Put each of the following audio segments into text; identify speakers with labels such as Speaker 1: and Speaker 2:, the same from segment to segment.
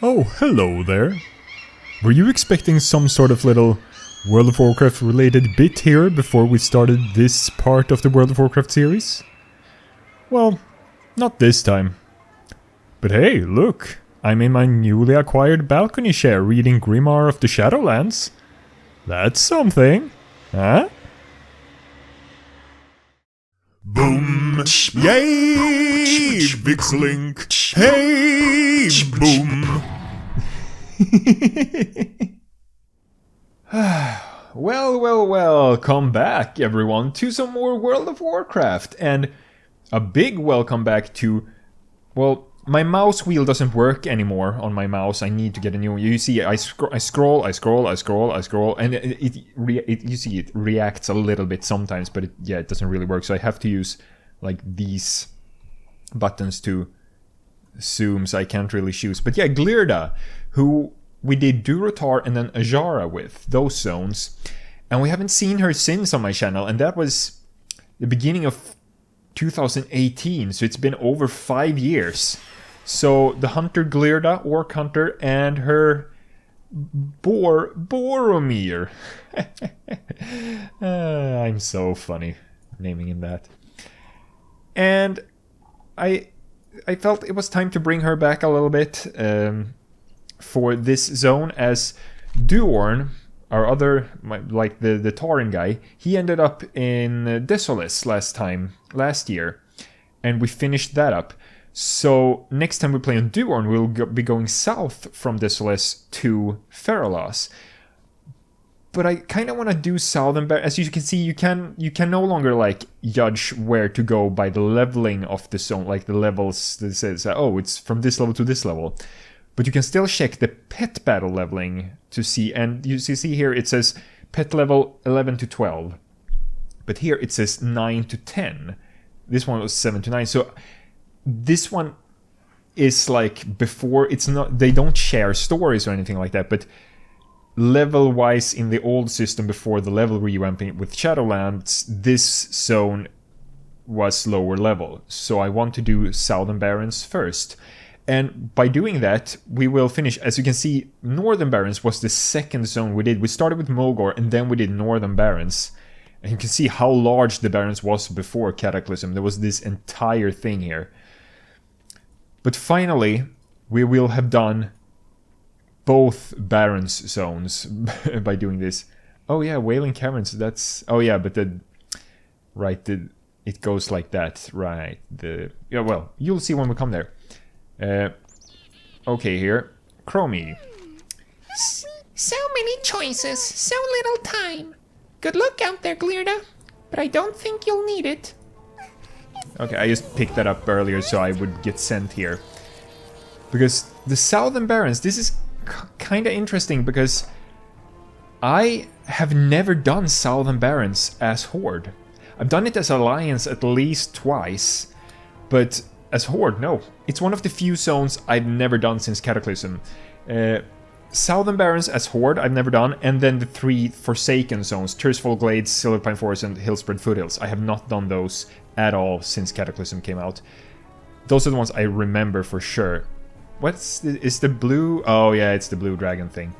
Speaker 1: Oh, hello there. Were you expecting some sort of little World of Warcraft related bit here before we started this part of the World of Warcraft series? Well, not this time. But hey, look, I'm in my newly acquired balcony chair reading Grimoire of the Shadowlands. That's something, huh? Boom! Yay! VikzeLink! Hey! Boom! Well, come back everyone to some more World of Warcraft, and a big welcome back to, well, my mouse wheel doesn't work anymore on my mouse. I need to get a new one. You see, I scroll, and you see it reacts a little bit sometimes, but it doesn't really work. So I have to use like these buttons to zoom, so I can't really choose. But yeah, Glirda, who we did Durotar and then Ajara with, those zones. And we haven't seen her since on my channel, and that was the beginning of 2018, so it's been over 5 years. So the hunter Glirda, Orc Hunter, and her Boromir. I'm so funny naming him that. And I felt it was time to bring her back a little bit for this zone, as Duorn, our other, like the Tauren guy, he ended up in Desolis last year, and we finished that up. So next time we play on Duorn, we'll be going south from Desolis to Feralas. But I kind of want to do Southern Barrens. As you can see, you can no longer like judge where to go by the leveling of the zone, like the levels that says, oh, it's from this level to this level. But you can still check the pet battle leveling to see, and you see here it says pet level 11 to 12. But here it says 9 to 10. This one was 7 to 9. So this one is like before, it's not, they don't share stories or anything like that, but level wise in the old system before the level revamping with Shadowlands, this zone was lower level. So I want to do Southern Barrens first. And by doing that, we will finish. As you can see, Northern Barrens was the second zone we did. We started with Mulgore and then we did Northern Barrens. And you can see how large the Barrens was before Cataclysm. There was this entire thing here. But finally, we will have done both Barrens zones by doing this. Oh yeah, Wailing Caverns, that's... Oh yeah, but the... Right, it goes like that, right. Yeah, well, you'll see when we come there. Okay, here. Chromie.
Speaker 2: So many choices, so little time. Good luck out there, Glirda, but I don't think you'll need it.
Speaker 1: Okay, I just picked that up earlier so I would get sent here. Because the Southern Barrens, this is kind of interesting because I have never done Southern Barrens as Horde. I've done it as Alliance at least twice, but as Horde, no. It's one of the few zones I've never done since Cataclysm. Southern Barrens as Horde I've never done, and then the 3 Forsaken zones, Tersfall Glades, Silverpine Forest, and Hillspread Foothills. I have not done those at all since Cataclysm came out. Those are the ones I remember for sure. Is the blue? Oh yeah, it's the blue dragon thing.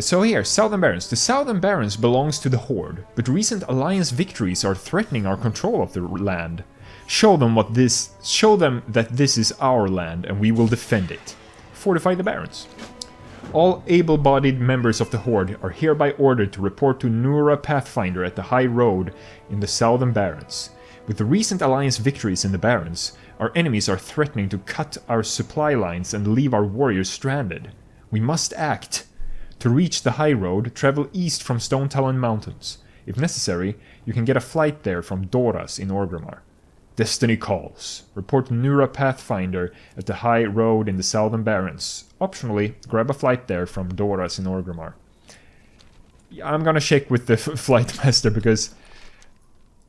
Speaker 1: So here, Southern Barrens. The Southern Barrens belongs to the Horde, but recent Alliance victories are threatening our control of the land. Show them that this is our land, and we will defend it. Fortify the Barrens. All able-bodied members of the Horde are hereby ordered to report to Nura Pathfinder at the High Road in the Southern Barrens. With the recent Alliance victories in the Barrens, our enemies are threatening to cut our supply lines and leave our warriors stranded. We must act. To reach the High Road, travel east from Stone Talon Mountains. If necessary, you can get a flight there from Doras in Orgrimmar. Destiny calls. Report to Nura Pathfinder at the High Road in the Southern Barrens. Optionally, grab a flight there from Doras in Orgrimmar. I'm gonna check with the flight master because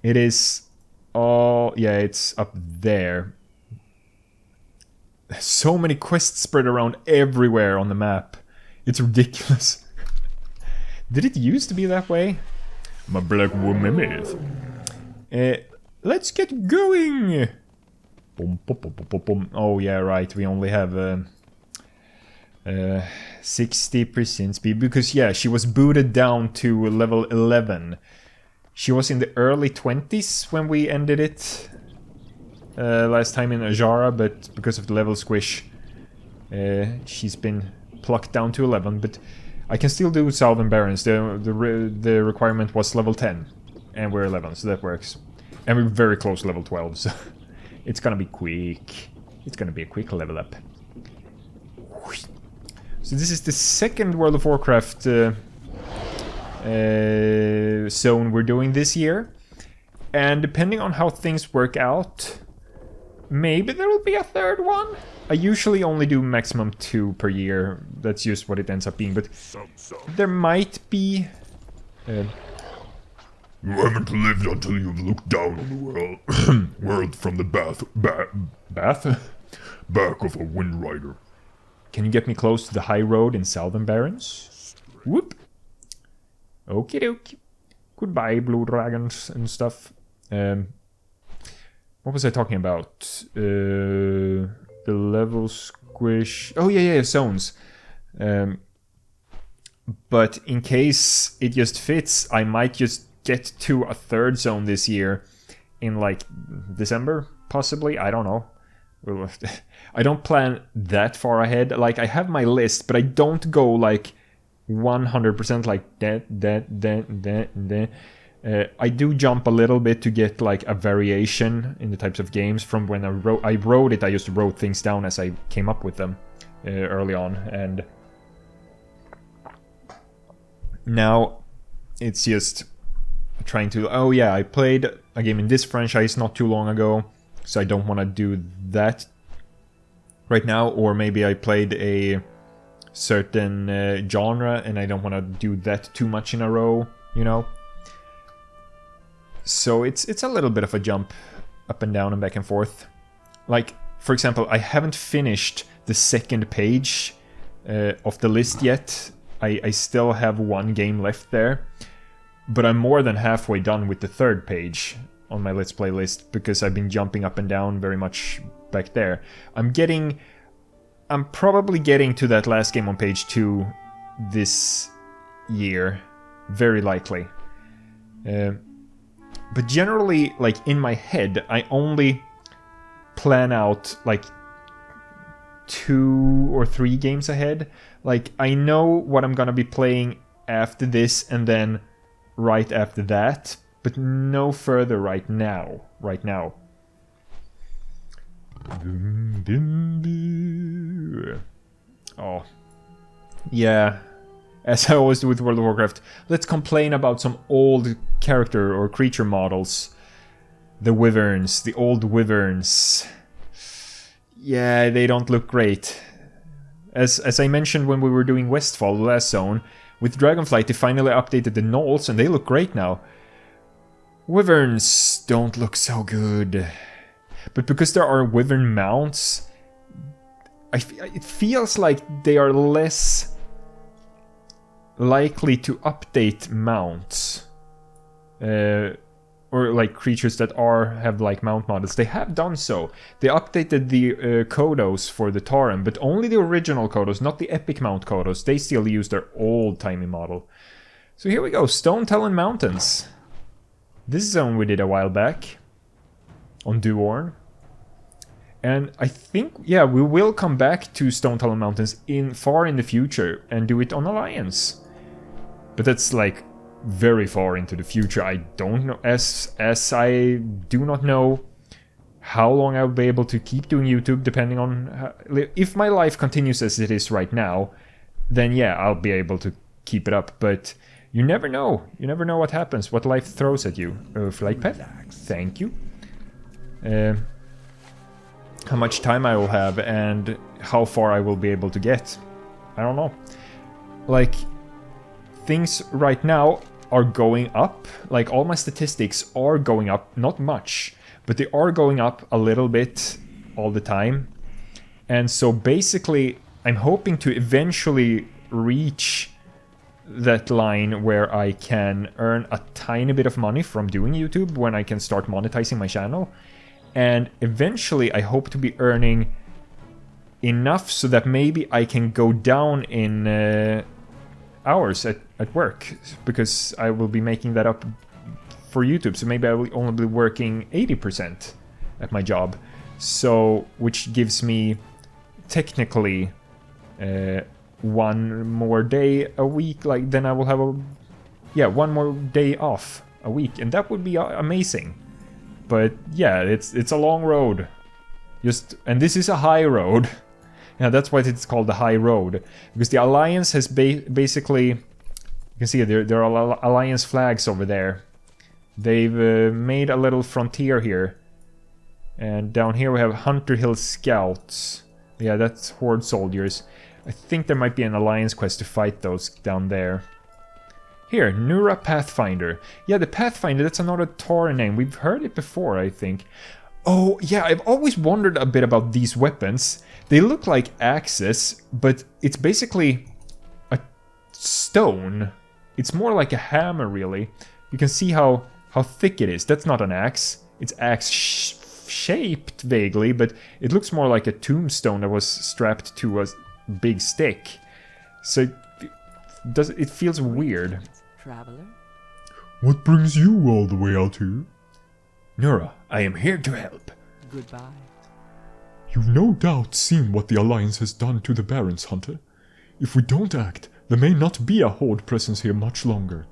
Speaker 1: it is... Oh, yeah, it's up there. So many quests spread around everywhere on the map. It's ridiculous. Did it used to be that way? My black woman is. Let's get going! Oh yeah, right, we only have 60% speed, because yeah, she was booted down to level 11. She was in the early 20s when we ended it last time in Ajara, but because of the level squish, she's been plucked down to 11. But I can still do Southern Barrens. The requirement was level 10, and we're 11, so that works. And we're very close to level 12, so it's gonna be quick. It's gonna be a quick level up. So this is the second World of Warcraft zone we're doing this year, and depending on how things work out, maybe there will be a third one. I usually only do maximum 2 per year. That's just what it ends up being, but there might be...
Speaker 3: You haven't lived until you've looked down on the world, world from the back of a wind rider.
Speaker 1: Can you get me close to the high road in Southern Barrens? Whoop. Okie dokie. Goodbye, blue dragons and stuff. What was I talking about? The level squish... Oh, yeah, zones. But in case it just fits, I might just get to a third zone this year in, like, December, possibly. I don't know. I don't plan that far ahead. Like, I have my list, but I don't go, like, 100% like that. I do jump a little bit to get, like, a variation in the types of games from when I wrote it. I used to wrote things down as I came up with them early on, and now it's just trying to... Oh yeah, I played a game in this franchise not too long ago, so I don't want to do that right now. Or maybe I played a certain genre and I don't want to do that too much in a row, you know? So it's a little bit of a jump up and down and back and forth. Like, for example, I haven't finished the second page of the list yet. I still have one game left there, but I'm more than halfway done with the third page on my Let's Play list, because I've been jumping up and down very much back there. I'm probably getting to that last game on page 2 this year, very likely. But generally, like, in my head, I only plan out, like, 2 or 3 games ahead. Like, I know what I'm gonna be playing after this and then right after that, but no further right now. Oh. Yeah. As I always do with World of Warcraft, let's complain about some old character or creature models. The wyverns, the old wyverns. Yeah, they don't look great. As I mentioned when we were doing Westfall, the last zone, with Dragonflight they finally updated the gnolls and they look great now. Wyverns don't look so good. But because there are wyvern mounts, it feels like they are less likely to update mounts. Or like creatures that have like mount models. They have done so. They updated the Kodos for the Tauren, but only the original Kodos, not the epic mount Kodos. They still use their old-timey model. So here we go, Stone Talon Mountains. This zone we did a while back on Duorn. And I think, yeah, we will come back to Stone Talon Mountains far in the future and do it on Alliance. But that's like very far into the future. I don't know, as I do not know how long I'll be able to keep doing YouTube, depending on if my life continues as it is right now, then yeah, I'll be able to keep it up. But you never know. You never know what happens, what life throws at you. Flight Pet, thank you. How much time I will have and how far I will be able to get. I don't know. Like, things right now are going up. Like, all my statistics are going up, not much, but they are going up a little bit all the time. And so basically I'm hoping to eventually reach that line where I can earn a tiny bit of money from doing YouTube, when I can start monetizing my channel. And eventually I hope to be earning enough so that maybe I can go down in hours at work, because I will be making that up for YouTube, so maybe I will only be working 80% at my job, so which gives me technically one more day a week, like then I will have one more day off a week, and that would be amazing. But yeah, it's a long road, and this is a high road. Yeah, that's why it's called the High Road, because the Alliance has basically, you can see there are Alliance flags over there. They've made a little frontier here, and down here we have Hunter Hill Scouts. Yeah, that's Horde soldiers. I think there might be an Alliance quest to fight those down there. Here, Nura Pathfinder. Yeah, the Pathfinder, that's another Tauren name. We've heard it before, I think. Oh, yeah, I've always wondered a bit about these weapons. They look like axes, but it's basically a stone. It's more like a hammer, really. You can see how thick it is. That's not an axe. It's axe-shaped, vaguely, but it looks more like a tombstone that was strapped to a big stick. So it feels weird.
Speaker 4: Traveler?
Speaker 3: What brings you all the way out here?
Speaker 1: Nura, I am here to help.
Speaker 4: Goodbye.
Speaker 3: You've no doubt seen what the Alliance has done to the Barrens, Hunter. If we don't act, there may not be a Horde presence here much longer.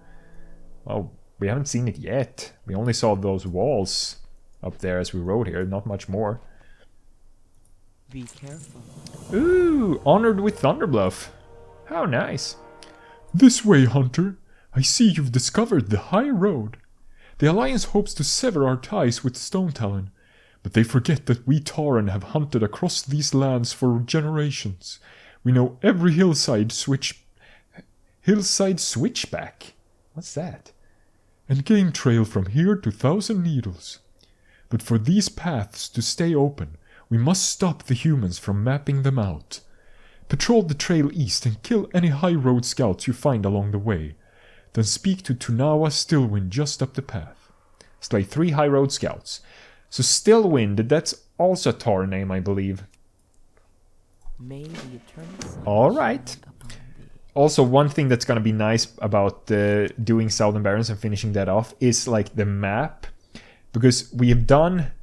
Speaker 1: Well, we haven't seen it yet. We only saw those walls up there as we rode here, not much more.
Speaker 4: Be careful.
Speaker 1: Ooh, honored with Thunderbluff. How nice.
Speaker 3: This way, Hunter. I see you've discovered the High Road. The Alliance hopes to sever our ties with Stone Talon, but they forget that we Tauren have hunted across these lands for generations. We know every hillside switchback. What's that? And game trail from here to Thousand Needles. But for these paths to stay open, we must stop the humans from mapping them out. Patrol the trail east and kill any High Road scouts you find along the way. Then speak to Tunawa Stillwind just up the path. Slay 3 High Road scouts. So Stillwind, that's also a Tauren name, I believe.
Speaker 4: May the eternal
Speaker 1: Alright. Also, one thing that's gonna be nice about doing Southern Barrens and finishing that off is like the map. Because we have done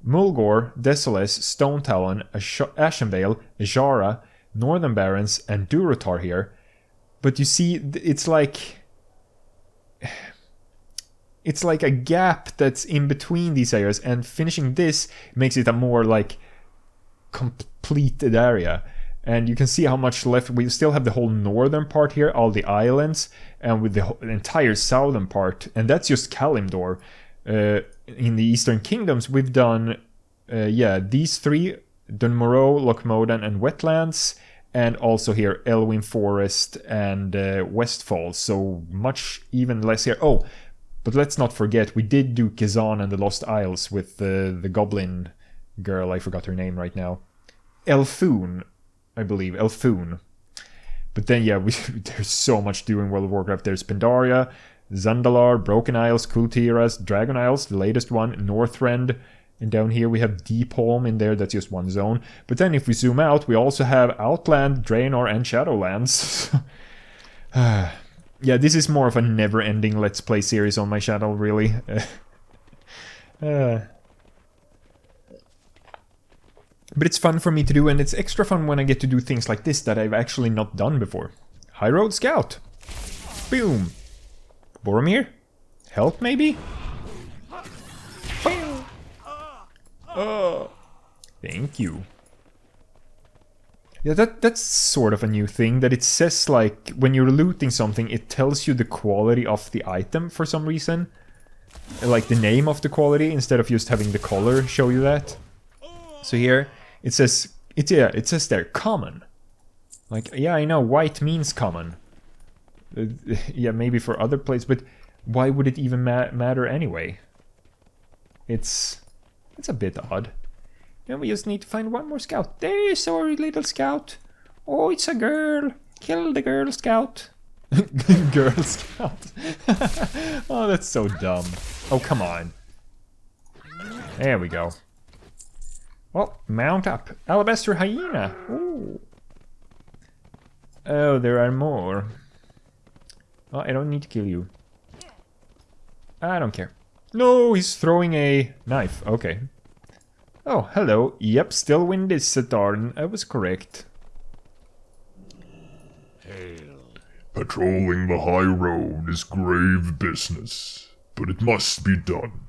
Speaker 1: Mulgore, Desolus, Stone Talon, Ashenvale, Ajara, Northern Barrens, and Durotar here. But you see, it's like a gap that's in between these areas, and finishing this makes it a more like completed area. And you can see how much left. We still have the whole northern part here, all the islands, and with the entire southern part, and that's just Kalimdor. In the Eastern Kingdoms, we've done these 3, Dunmorrow, Lochmodan, and Wetlands, and also here Elwyn Forest and Westfall. So much even less here. Oh, but let's not forget, we did do Kazan and the Lost Isles with the goblin girl. I forgot her name right now. Elfoon, I believe. Elfoon. But then, yeah, there's so much to do in World of Warcraft. There's Pandaria, Zandalar, Broken Isles, Kultiras, Dragon Isles, the latest one, Northrend. And down here we have Deepholm in there, that's just one zone. But then if we zoom out, we also have Outland, Draenor, and Shadowlands. Yeah, this is more of a never-ending Let's Play series on my channel, really. But it's fun for me to do, and it's extra fun when I get to do things like this that I've actually not done before. High Road Scout. Boom. Boromir? Help, maybe? Oh, thank you. Yeah, that's sort of a new thing, that it says, like, when you're looting something, it tells you the quality of the item for some reason. Like the name of the quality, instead of just having the color show you that. So here, it says there, common. Like, yeah, I know, white means common. Yeah, maybe for other places, but why would it even matter anyway? It's a bit odd. And we just need to find one more scout. There's our little scout. Oh, it's a girl. Kill the girl scout. Girl scout. Oh, that's so dumb. Oh, come on. There we go. Well, mount up. Alabaster hyena. Ooh. Ooh. Oh, there are more. Oh, I don't need to kill you. I don't care. No, he's throwing a knife. Okay. Oh, hello. Yep, still win this, Satarn. I was correct.
Speaker 3: Patrolling the high road is grave business, but it must be done.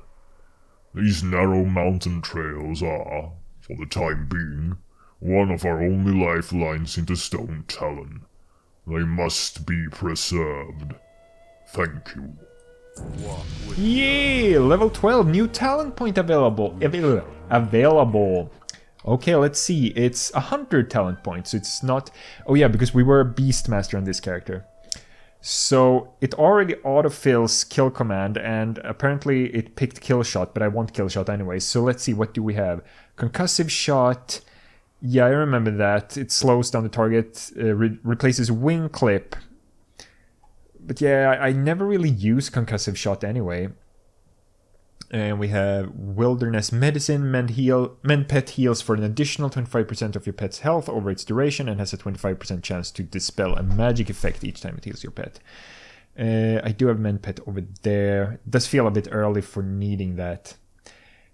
Speaker 3: These narrow mountain trails are, for the time being, one of our only lifelines into Stone Talon. They must be preserved. Thank you.
Speaker 1: Yeah, level 12, new talent point available. Available. Okay, let's see. It's 100 talent points. It's not... Oh yeah, because we were a Beastmaster on this character. So it already autofills kill command, and apparently it picked kill shot, but I want kill shot anyway. So let's see, what do we have? Concussive shot. Yeah, I remember that. It slows down the target, replaces wing clip. But yeah, I never really use concussive shot anyway. And we have Wilderness Medicine. Mend Pet heals for an additional 25% of your pet's health over its duration and has a 25% chance to dispel a magic effect each time it heals your pet. I do have Mend Pet over there. It does feel a bit early for needing that.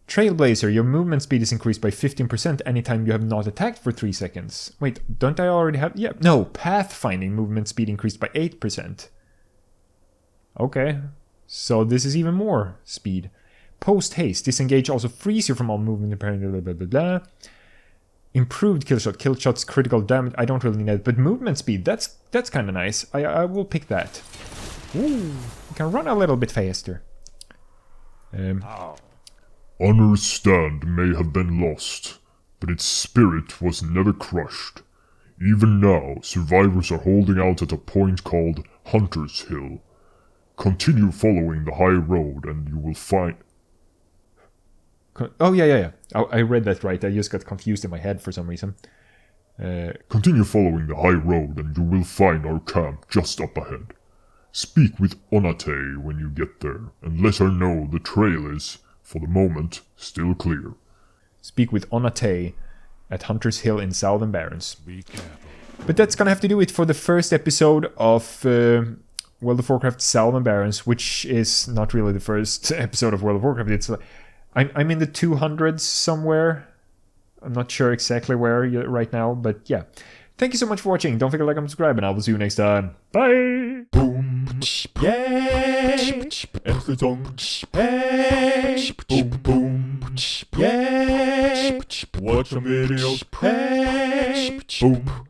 Speaker 1: Trailblazer, your movement speed is increased by 15% anytime you have not attacked for 3 seconds. Wait, don't I already have... Yeah, no, Pathfinding movement speed increased by 8%. Okay, so this is even more speed. Post haste, disengage also frees you from all movement, blah, blah, blah, blah. Improved kill shot's critical damage, I don't really need it, but movement speed, that's kind of nice. I will pick that. Ooh, you can run a little bit faster.
Speaker 3: Honor's stand may have been lost, but its spirit was never crushed. Even now, survivors are holding out at a point called Hunter's Hill. Continue following the high road and you will find...
Speaker 1: Oh, yeah. I read that right. I just got confused in my head for some reason.
Speaker 3: Continue following the high road and you will find our camp just up ahead. Speak with Onate when you get there and let her know the trail is, for the moment, still clear.
Speaker 1: Speak with Onate at Hunter's Hill in Southern Barrens. But that's gonna have to do it for the first episode of World of Warcraft Southern Barrens, which is not really the first episode of World of Warcraft. It's I'm in the 200s somewhere. I'm not sure exactly where right now, but yeah. Thank you so much for watching. Don't forget to like and subscribe, and I will see you next time. Bye!
Speaker 3: Boom!
Speaker 1: Yay! Hey!
Speaker 3: Boom boom!
Speaker 1: Yay!
Speaker 3: Watch some videos!
Speaker 1: Hey!
Speaker 3: Boom!